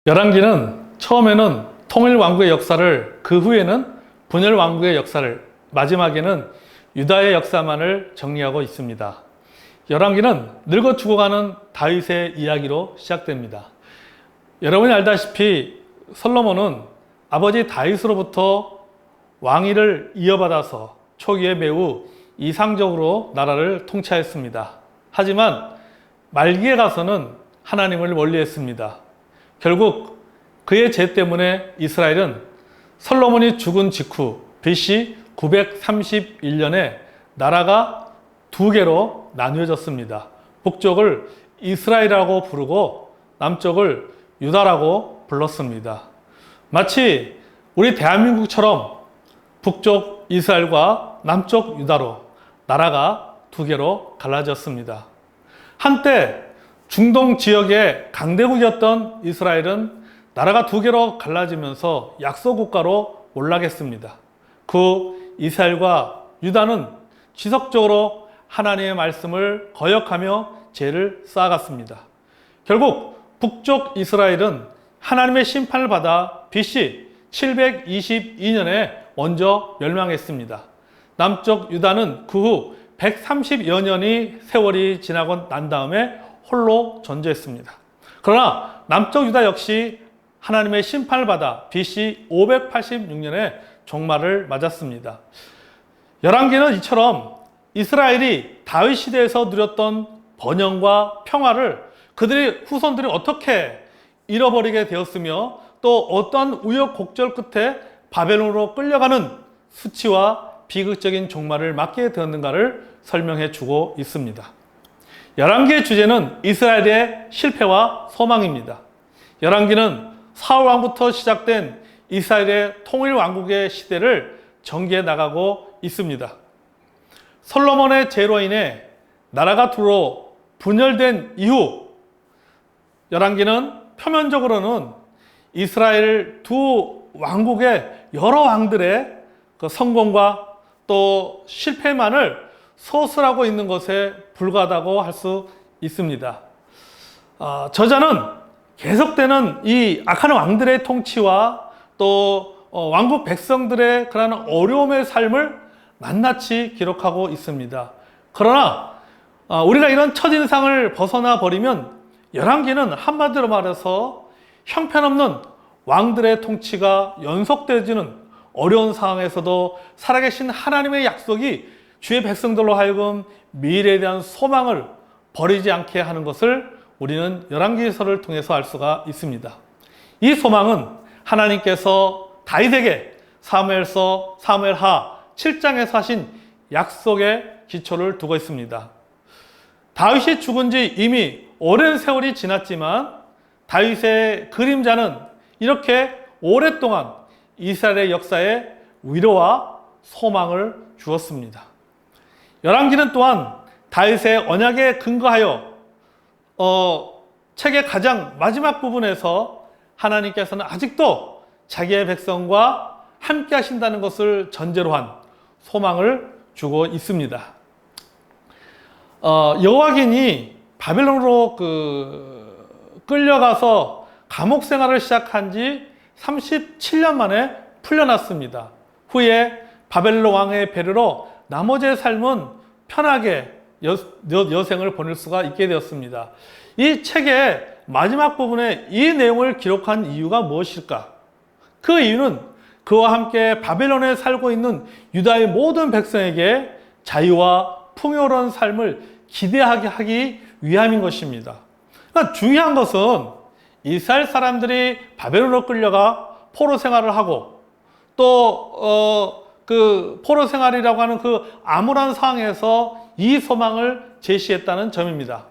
열왕기는 처음에는 통일왕국의 역사를, 그 후에는 분열왕국의 역사를, 마지막에는 유다의 역사만을 정리하고 있습니다. 열왕기는 늙어 죽어가는 다윗의 이야기로 시작됩니다. 여러분이 알다시피 솔로몬은 아버지 다윗으로부터 왕위를 이어받아서 초기에 매우 이상적으로 나라를 통치하였습니다. 하지만 말기에 가서는 하나님을 멀리했습니다. 결국 그의 죄 때문에 이스라엘은 솔로몬이 죽은 직후 BC 931년에 나라가 두 개로 나뉘어졌습니다. 북쪽을 이스라엘이라고 부르고 남쪽을 유다라고 불렀습니다. 마치 우리 대한민국처럼 북쪽 이스라엘과 남쪽 유다로 나라가 두 개로 갈라졌습니다. 한때 중동 지역의 강대국이었던 이스라엘은 나라가 두 개로 갈라지면서 약소국가로 몰락했습니다. 그 이스라엘과 유다는 지속적으로 하나님의 말씀을 거역하며 죄를 쌓아갔습니다. 결국 북쪽 이스라엘은 하나님의 심판을 받아 BC 722년에 먼저 멸망했습니다. 남쪽 유다는 그 후 130여 년이 세월이 지나고 난 다음에 홀로 존재했습니다. 그러나 남쪽 유다 역시 하나님의 심판을 받아 BC 586년에 종말을 맞았습니다. 열왕기는 이처럼 이스라엘이 다윗 시대에서 누렸던 번영과 평화를 그들의 후손들이 어떻게 잃어버리게 되었으며 또 어떠한 우여곡절 끝에 바벨론으로 끌려가는 수치와 비극적인 종말을 맞게 되었는가를 설명해 주고 있습니다. 열왕기의 주제는 이스라엘의 실패와 소망입니다. 열왕기는 사울 왕부터 시작된 이스라엘의 통일 왕국의 시대를 전개해 나가고 있습니다. 솔로몬의 죄로 인해 나라가 두로 분열된 이후 열왕기는 표면적으로는 이스라엘 두 왕국의 여러 왕들의 그 성공과 또 실패만을 서술하고 있는 것에 불과하다고 할 수 있습니다. 저자는 계속되는 이 악한 왕들의 통치와 또 왕국 백성들의 그러한 어려움의 삶을 낱낱이 기록하고 있습니다. 그러나 우리가 이런 첫인상을 벗어나 버리면 열왕기는 한마디로 말해서 형편없는 왕들의 통치가 연속되어지는 어려운 상황에서도 살아계신 하나님의 약속이 주의 백성들로 하여금 미래에 대한 소망을 버리지 않게 하는 것을 우리는 열왕기서를 통해서 알 수가 있습니다. 이 소망은 하나님께서 다윗에게 사무엘하 7장에서 하신 약속의 기초를 두고 있습니다. 다윗이 죽은 지 이미 오랜 세월이 지났지만 다윗의 그림자는 이렇게 오랫동안 이스라엘의 역사에 위로와 소망을 주었습니다. 열왕기는 또한 다윗의 언약에 근거하여 책의 가장 마지막 부분에서 하나님께서는 아직도 자기의 백성과 함께 하신다는 것을 전제로 한 소망을 주고 있습니다. 여호와긴이 바벨론으로 끌려가서 감옥 생활을 시작한 지 37년 만에 풀려났습니다. 후에 바벨론 왕의 배려로 나머지의 삶은 편하게 여생을 보낼 수가 있게 되었습니다. 이 책의 마지막 부분에 이 내용을 기록한 이유가 무엇일까? 그 이유는 그와 함께 바벨론에 살고 있는 유다의 모든 백성에게 자유와 풍요로운 삶을 기대하게 하기 위함인 것입니다. 그러니까 중요한 것은 이스라엘 사람들이 바벨론으로 끌려가 포로 생활을 하고 또 그 포로 생활이라고 하는 그 암울한 상황에서 이 소망을 제시했다는 점입니다.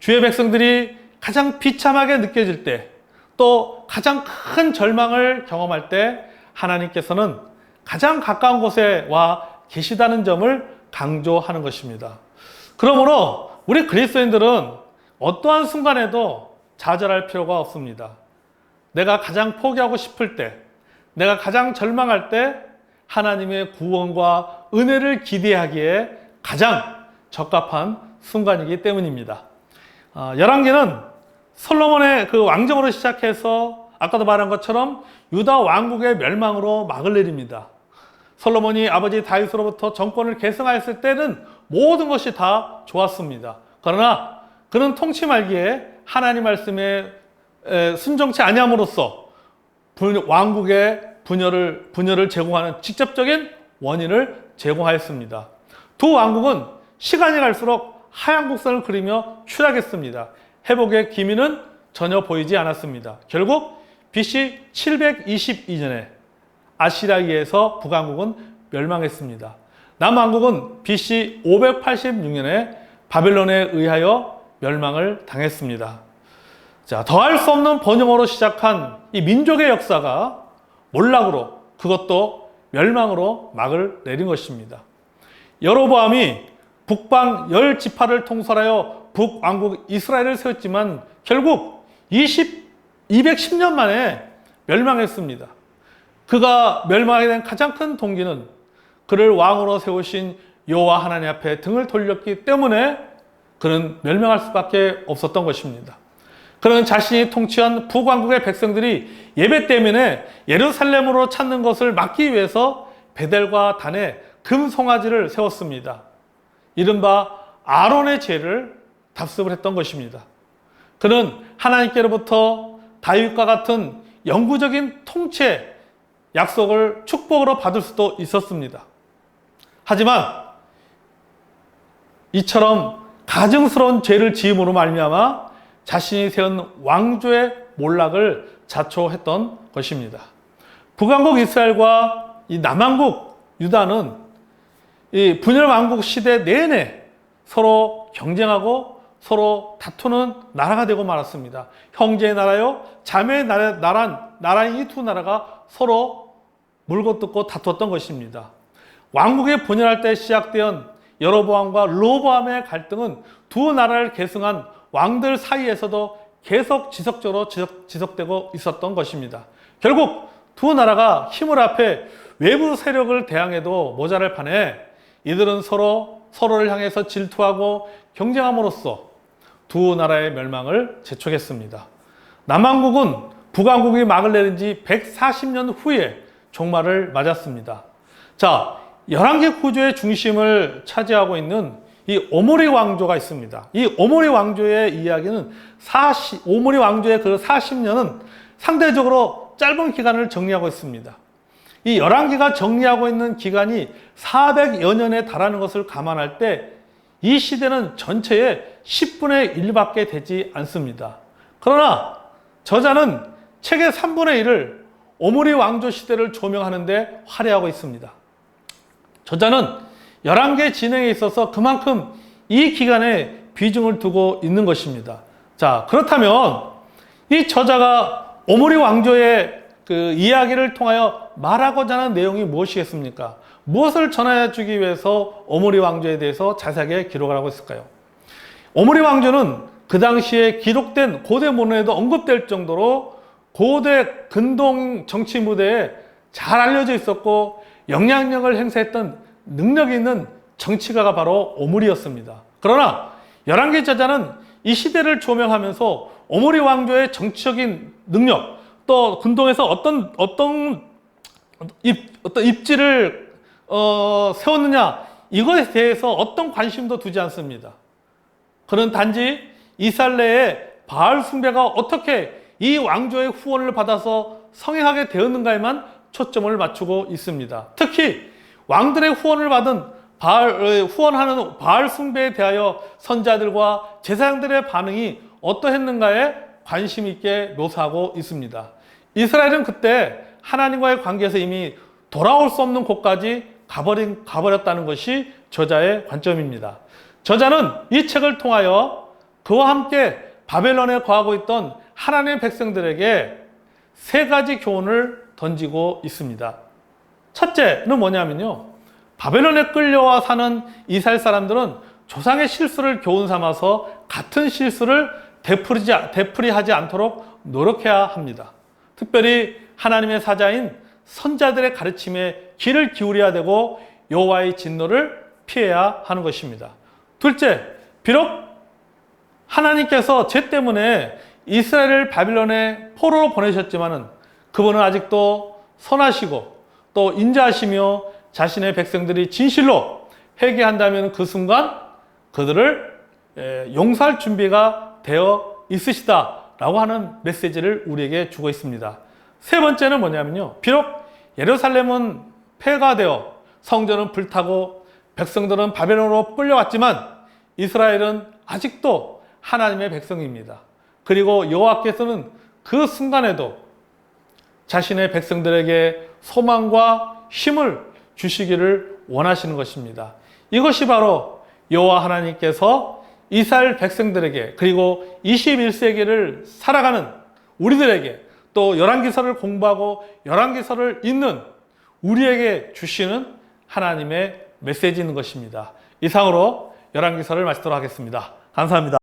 주의 백성들이 가장 비참하게 느껴질 때, 또 가장 큰 절망을 경험할 때 하나님께서는 가장 가까운 곳에 와 계시다는 점을 강조하는 것입니다. 그러므로 우리 그리스도인들은 어떠한 순간에도 좌절할 필요가 없습니다. 내가 가장 포기하고 싶을 때, 내가 가장 절망할 때 하나님의 구원과 은혜를 기대하기에 가장 적합한 순간이기 때문입니다. 열왕기는 솔로몬의 그 왕정으로 시작해서 아까도 말한 것처럼 유다 왕국의 멸망으로 막을 내립니다. 솔로몬이 아버지 다윗으로부터 정권을 계승하였을 때는 모든 것이 다 좋았습니다. 그러나 그는 통치 말기에 하나님 말씀에 순종치 아니함으로써 왕국의 분열을 제공하는 직접적인 원인을 제공하였습니다. 두 왕국은 시간이 갈수록 하얀 곡선을 그리며 추락했습니다. 회복의 기미는 전혀 보이지 않았습니다. 결국 BC 722년에 아시리아에 의해서 북왕국은 멸망했습니다. 남왕국은 BC 586년에 바벨론에 의하여 멸망을 당했습니다. 자, 더할 수 없는 번영으로 시작한 이 민족의 역사가 몰락으로, 그것도 멸망으로 막을 내린 것입니다. 여로보암이 북방 10지파를 통솔하여 북왕국 이스라엘을 세웠지만 결국 210년 만에 멸망했습니다. 그가 멸망하게 된 가장 큰 동기는 그를 왕으로 세우신 여호와 하나님 앞에 등을 돌렸기 때문에 그는 멸망할 수밖에 없었던 것입니다. 그는 자신이 통치한 북왕국의 백성들이 예배 때문에 예루살렘으로 찾는 것을 막기 위해서 베델과 단에 금송아지를 세웠습니다. 이른바 아론의 죄를 답습을 했던 것입니다. 그는 하나님께로부터 다윗과 같은 영구적인 통치의 약속을 축복으로 받을 수도 있었습니다. 하지만 이처럼 가증스러운 죄를 지음으로 말미암아 자신이 세운 왕조의 몰락을 자초했던 것입니다. 북왕국 이스라엘과 이 남왕국 유다는 이 분열 왕국 시대 내내 서로 경쟁하고 서로 다투는 나라가 되고 말았습니다. 형제의 나라요, 자매의 나라인 이 두 나라가 서로 물고 뜯고 다투었던 것입니다. 왕국이 분열할 때 시작된 여로보암과 르호보암의 갈등은 두 나라를 계승한 왕들 사이에서도 계속 지속적으로 지속되고 있었던 것입니다. 결국 두 나라가 힘을 합해 외부 세력을 대항해도 모자랄 판에 이들은 서로를 향해서 질투하고 경쟁함으로써 두 나라의 멸망을 재촉했습니다. 남왕국은 북왕국이 막을 내린 지 140년 후에 종말을 맞았습니다. 자, 11개 구조의 중심을 차지하고 있는 이 오므리 왕조가 있습니다. 이 오므리 왕조의 이야기는 오므리 왕조의 그 40년은 상대적으로 짧은 기간을 정리하고 있습니다. 이 11개가 정리하고 있는 기간이 400여 년에 달하는 것을 감안할 때 이 시대는 전체의 10분의 1밖에 되지 않습니다. 그러나 저자는 책의 3분의 1을 오므리 왕조 시대를 조명하는 데 할애하고 있습니다. 저자는 11개 진행에 있어서 그만큼 이 기간에 비중을 두고 있는 것입니다. 자, 그렇다면 이 저자가 오므리 왕조의 그 이야기를 통하여 말하고자 하는 내용이 무엇이겠습니까? 무엇을 전해주기 위해서 오므리 왕조에 대해서 자세하게 기록을 하고 있을까요? 오므리 왕조는 그 당시에 기록된 고대 문헌에도 언급될 정도로 고대 근동 정치 무대에 잘 알려져 있었고 영향력을 행사했던 능력이 있는 정치가가 바로 오므리였습니다. 그러나 11개 저자는 이 시대를 조명하면서 오므리 왕조의 정치적인 능력, 또 근동에서 어떤 입지를 세웠느냐, 이것에 대해서 어떤 관심도 두지 않습니다. 그는 단지 이스라엘 내에 바알 숭배가 어떻게 이 왕조의 후원을 받아서 성행하게 되었는가에만 초점을 맞추고 있습니다. 특히 왕들의 후원을 받은 후원하는 바알 숭배에 대하여 선자들과 제사장들의 반응이 어떠했는가에 관심 있게 묘사하고 있습니다. 이스라엘은 그때 하나님과의 관계에서 이미 돌아올 수 없는 곳까지 가버렸다는 것이 저자의 관점입니다. 저자는 이 책을 통하여 그와 함께 바벨론에 거하고 있던 하나님의 백성들에게 세 가지 교훈을 던지고 있습니다. 첫째는 뭐냐면요, 바벨론에 끌려와 사는 이스라엘 사람들은 조상의 실수를 교훈 삼아서 같은 실수를 되풀이하지 않도록 노력해야 합니다. 특별히 하나님의 사자인 선자들의 가르침에 귀를 기울여야 되고 여호와의 진노를 피해야 하는 것입니다. 둘째, 비록 하나님께서 죄 때문에 이스라엘을 바빌론에 포로로 보내셨지만은 그분은 아직도 선하시고 또 인자하시며 자신의 백성들이 진실로 회개한다면 그 순간 그들을 용서할 준비가 되어 있으시다라고 하는 메시지를 우리에게 주고 있습니다. 세 번째는 뭐냐면요. 비록 예루살렘은 폐가 되어 성전은 불타고 백성들은 바벨론으로 끌려갔지만 이스라엘은 아직도 하나님의 백성입니다. 그리고 여호와께서는 그 순간에도 자신의 백성들에게 소망과 힘을 주시기를 원하시는 것입니다. 이것이 바로 여호와 하나님께서 이스라엘 백성들에게 그리고 21세기를 살아가는 우리들에게 또 열왕기서를 공부하고 열왕기서를 읽는 우리에게 주시는 하나님의 메시지인 것입니다. 이상으로 열왕기서를 마치도록 하겠습니다. 감사합니다.